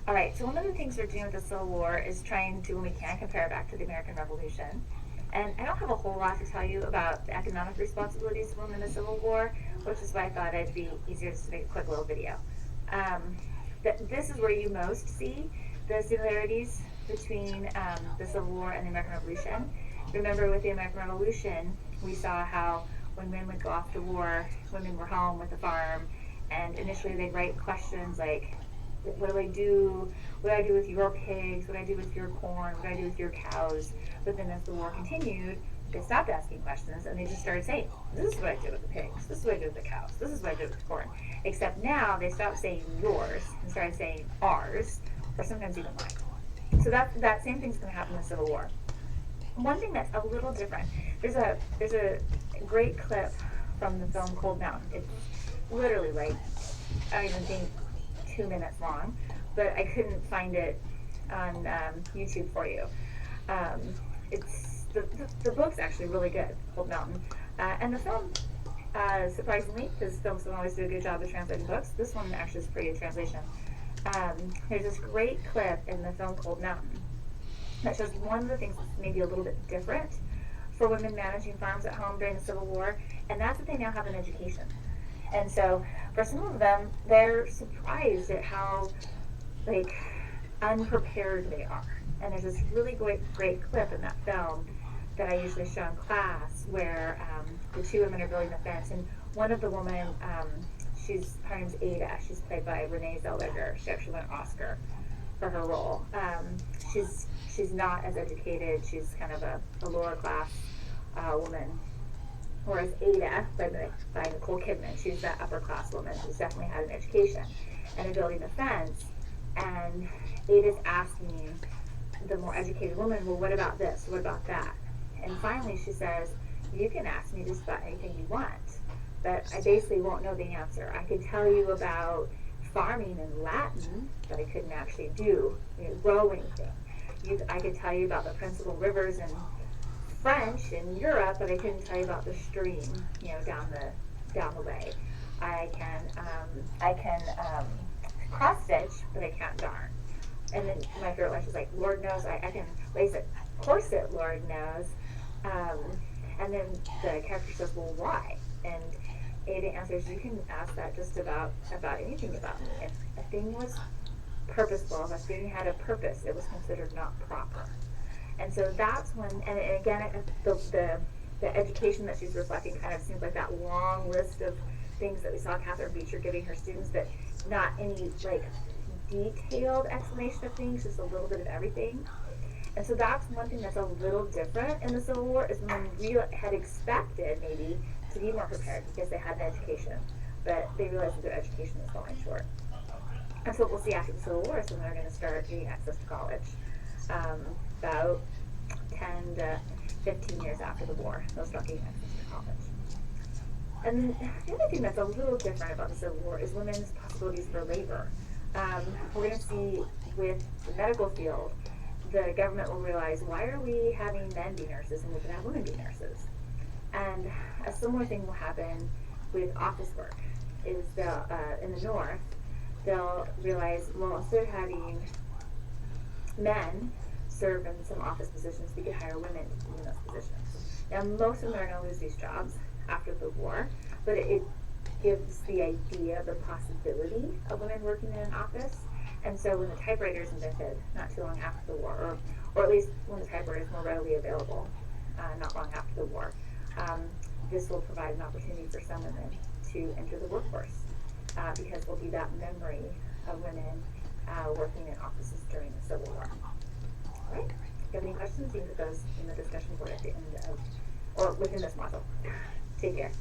All right, so one of the things we're doing with the Civil War is trying to, when we can, compare it back to the American Revolution. And I don't have a whole lot to tell you about the economic responsibilities of women in the Civil War, which is why I thought it'd be easier just to make a quick little video. Um, this is where you most see the similarities between the Civil War and the American Revolution. Remember, with the American Revolution, we saw how when men would go off to war, women were home with the farm, and initially they'd write questions like, what do I do? What do I do with your pigs? What do I do with your corn? What do I do with your cows? But then as the war continued, they stopped asking questions and they just started saying, this is what I do with the pigs. This is what I do with the cows. This is what I do with the corn. Except now they stopped saying yours and started saying ours, or sometimes even mine. So that same thing's going to happen in the Civil War. One thing that's a little different, there's a great clip from the film Cold Mountain. It's literally like, I don't even think 2 minutes long, but I couldn't find it on YouTube for you. Um, it's the book's actually really good, Cold Mountain, and the film, surprisingly, because films don't always do a good job of translating books, this one actually is a pretty good translation. There's this great clip in the film Cold Mountain that shows one of the things that's maybe a little bit different for women managing farms at home during the Civil War, and that's that they now have an education. And so for some of them, they're surprised at how like unprepared they are. And there's this really great clip in that film that I usually show in class where the two women are building the fence, and one of the women, her name's Ada. She's played by Renee Zellweger. She actually won an Oscar for her role. She's not as educated. She's kind of a lower class woman. Whereas Ada, by Nicole Kidman, she's that upper class woman who's definitely had an education and they're building the fence. And Ada's asking the more educated woman, well, what about this? What about that? And finally she says, you can ask me just about anything you want, but I basically won't know the answer. I could tell you about farming in Latin, but I couldn't actually row anything. I could tell you about the principal rivers in French in Europe, but I couldn't tell you about the stream, down the way. I can cross stitch, but I can't darn. And then my favorite line is like, Lord knows I can lace a corset, Lord knows. And then the character says, well, why? And Ada answers, you can ask that just about anything about me. If a thing was purposeful, if a thing had a purpose, it was considered not proper. And so that's when, and again, the education that she's reflecting kind of seems like that long list of things that we saw Catherine Beecher giving her students, but not any like detailed explanation of things, just a little bit of everything. And so that's one thing that's a little different in the Civil War, is when we had expected maybe to be more prepared because they had an education, but they realized that their education was falling short. And so what we'll see after the Civil War is when they're going to start getting access to college. About 10 to 15 years after the war, they'll start getting access to college. And the other thing that's a little different about the Civil War is women's possibilities for labor. We're going to see with the medical field, the government will realize, why are we having men be nurses and we can have women be nurses? And a similar thing will happen with office work, is in the North, they'll realize, well, instead of having men serve in some office positions, we could hire women to be in those positions. Now, most of them are going to lose these jobs after the war, but it gives the idea of the possibility of women working in an office. And so when the typewriter is invented, not too long after the war, or at least when the typewriter is more readily available, not long after the war, this will provide an opportunity for some women to enter the workforce, because there'll be that memory of women working in offices during the Civil War. All right? If you have any questions, you can put those in the discussion board at the end of, or within this module. Take care.